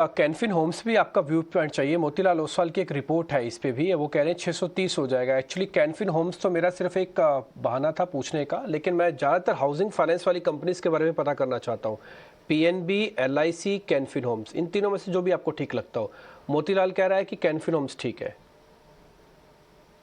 Can Fin Holmes भी आपका view point चाहिए। मोतीलाल ओसवाल की एक रिपोर्ट है इस पे भी, वो कह रहे हैं 630 हो जाएगा। एक्चुअली कैनफिन होम्स तो मेरा सिर्फ एक बहाना था पूछने का, लेकिन मैं ज़्यादातर हाउसिंग फाइनेंस वाली कंपनीज के बारे में पता करना चाहता हूँ। पीएनबी, एलआईसी, कैनफिन होम्स, इन तीनों में से जो भी आपको ठीक लगता हो। मोतीलाल कह रहा है कि कैनफिन होम्स ठीक है।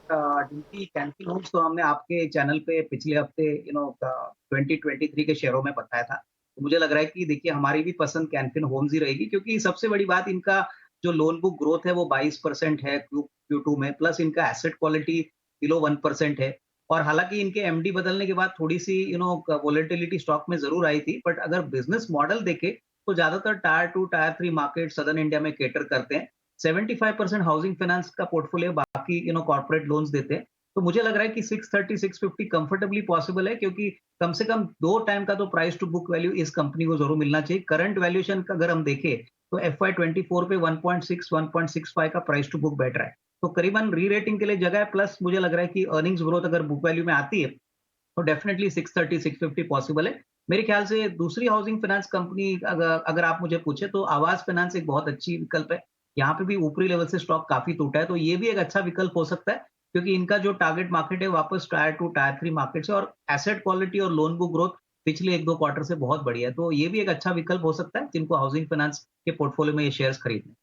डिम्पी, कैंपी होम्स तो हमने आपके चैनल पे पिछले हफ्ते 2023 के शेयरों में बताया था। तो मुझे लग रहा है कि देखिए हमारी भी पसंद कैनफिन होम्स ही रहेगी, क्योंकि सबसे बड़ी बात इनका जो लोन बुक ग्रोथ है वो 22% है Q2 में, प्लस इनका एसेट क्वालिटी बिलो 1% है। और हालाँकि इनके एमडी बदलने के बाद थोड़ी-सी वोलेटिलिटी स्टॉक में ज़रूर आई थी, बट अगर बिज़नेस मॉडल देखें तो ज़्यादातर tyre 2, tyre 3 market southern India में कैटर करते हैं। 75% हाउसिंग फाइनेंस का पोर्टफोलियो, बाकी कॉर्पोरेट लोन्स देते हैं। तो मुझे लग रहा है कि 630 650 कंफर्टेबली पॉसिबल है, क्योंकि कम से कम 2 टाइम का तो प्राइस टू बुक वैल्यू इस कंपनी को ज़रूर मिलना चाहिए। करंट वैल्यूएशन का अगर हम देखें तो एफवाई 24 पे 1.6 1.65 का प्राइस टू बुक बैठ रहा है। तो करीबन री-रेटिंग के लिए जगह है, प्लस मुझे लग रहा है कि अर्निंग्स ग्रोथ अगर बुक वैल्यू में आती है तो डेफिनिटली 630 650 पॉसिबल है। मेरे ख्याल से दूसरी हाउसिंग फाइनेंस कंपनी अगर अगर आप मुझे पूछे तो आवास फाइनेंस एक बहुत अच्छी विकल्प है। यहाँ पे भी ऊपरी लेवल से स्टॉक काफ़ी टूटा है, तो ये भी एक अच्छा विकल्प हो सकता है, क्योंकि इनका जो टारगेट मार्केट है वापस टायर 2, टायर 3 मार्केट से, और एसेट क्वालिटी और लोन बुक ग्रोथ पिछले 1-2 क्वार्टर से बहुत बढ़िया है। तो ये भी एक अच्छा विकल्प हो सकता है जिनको हाउसिंग फाइनेंस के पोर्टफोलियो में ये शेयर्स खरीदने हैं।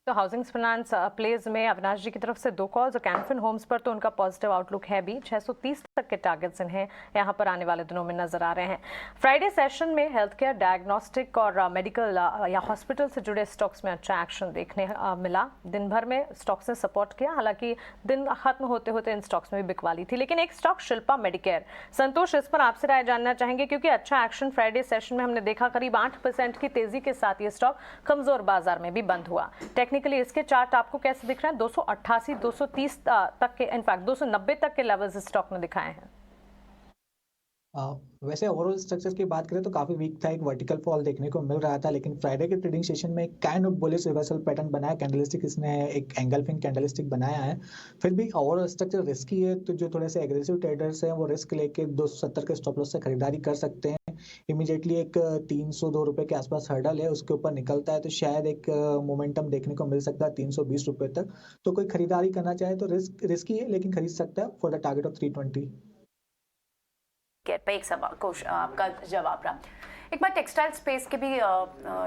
तो हाउसिंग फाइनेंस प्लेज में अविनाश जी की तरफ से 2 कॉल्स और कैनफिन होम्स पर तो उनका पॉजिटिव आउटलुक है भी। 630 तक के टारगेट्स इन्हें यहाँ पर आने वाले दिनों में नजर आ रहे हैं। फ्राइडे सेशन में हेल्थ केयर, डायग्नोस्टिक और मेडिकल या हॉस्पिटल से जुड़े स्टॉक्स में अच्छा एक्शन देखने मिला। दिन भर में स्टॉक्स ने सपोर्ट किया, हालांकि दिन खत्म होते होते इन स्टॉक्स में भी बिकवाली थी। लेकिन एक स्टॉक शिल्पा मेडिकेयर, संतोष, इस पर आपसे राय जानना चाहेंगे, क्योंकि अच्छा एक्शन फ्राइडे सेशन में हमने देखा। करीब 8% की तेजी के साथ ये स्टॉक कमजोर बाजार में भी बंद हुआ। टेक्निकली इसके चार्ट आपको कैसे दिख रहे हैं? 288 230 तक के, इनफैक्ट 290 तक के लेवल्स स्टॉक ने दिखाए हैं। वैसे ओवरऑल स्ट्रक्चर की बात करें तो काफी वीक था, एक वर्टिकल फॉल देखने को मिल रहा था, लेकिन फ्राइडे के ट्रेडिंग सेशन में kind of bullish reversal pattern बनाया। कैंडलस्टिक इसने एक एंगल्फिंग कैंडलस्टिक बनाया है। फिर भी ओवरऑल स्ट्रक्चर रिस्की है, तो जो थोड़े से एग्रेसिव ट्रेडर्स हैं वो रिस्क लेके 270 के स्टॉप लॉस से खरीदारी कर सकते हैं। इमीडिएटली एक 302 रुपए के आसपास हर्डल है, उसके ऊपर निकलता है तो शायद एक मोमेंटम देखने को मिल सकता है 320 रुपए तक। तो कोई खरीदारी करना चाहे तो रिस्की है, लेकिन खरीद सकता है फॉर द टारगेट ऑफ 320। पे एक सवाल आपका जवाब रहा। एक बार टेक्सटाइल स्पेस के भी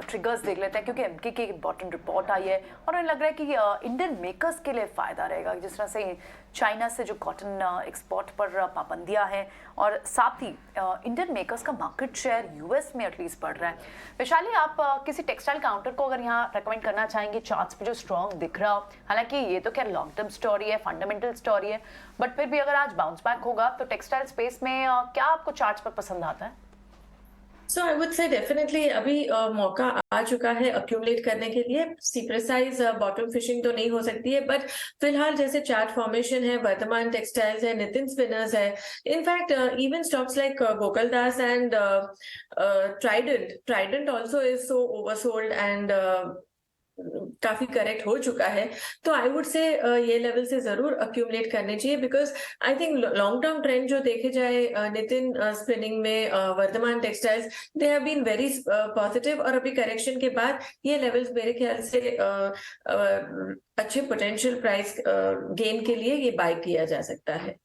ट्रिगर्स देख लेते हैं, क्योंकि एमके की इम्पोर्टेंट रिपोर्ट आई है और उन्हें लग रहा है कि इंडियन मेकर्स के लिए फ़ायदा रहेगा। जिस तरह से चाइना से जो कॉटन एक्सपोर्ट पर पाबंदियां हैं, और साथ ही इंडियन मेकर्स का मार्केट शेयर यूएस में एटलीस्ट बढ़ रहा है। वैशाली, आप किसी टेक्सटाइल काउंटर को अगर यहाँ रेकमेंड करना चाहेंगे चार्ट्स पे जो स्ट्रॉन्ग दिख रहा हो, हालांकि ये तो क्या लॉन्ग टर्म स्टोरी है, फंडामेंटल स्टोरी है, बट फिर भी अगर आज बाउंस बैक होगा तो टेक्सटाइल स्पेस में क्या आपको चार्ट्स पर पसंद आता है? सो आई वुड से डेफिनेटली अभी मौका आ चुका है अक्यूमुलेट करने के लिए। सी प्रिसाइज बॉटम फिशिंग तो नहीं हो सकती है, बट फिलहाल जैसे चार्ट फॉर्मेशन है, वर्तमान टेक्सटाइल्स है, नितिन स्पिनर्स है, in fact even stocks like Gokuldas and Trident also is so oversold and काफी करेक्ट हो चुका है। तो आई वुड से ये लेवल से जरूर अक्यूमुलेट करने चाहिए, because I think long term trend जो देखे जाए नितिन स्पिनिंग में, Vardhman textiles, they have been very positive, और अभी करेक्शन के बाद ये लेवल्स मेरे ख्याल से अच्छे पोटेंशियल प्राइस गेन के लिए ये बाय किया जा सकता है।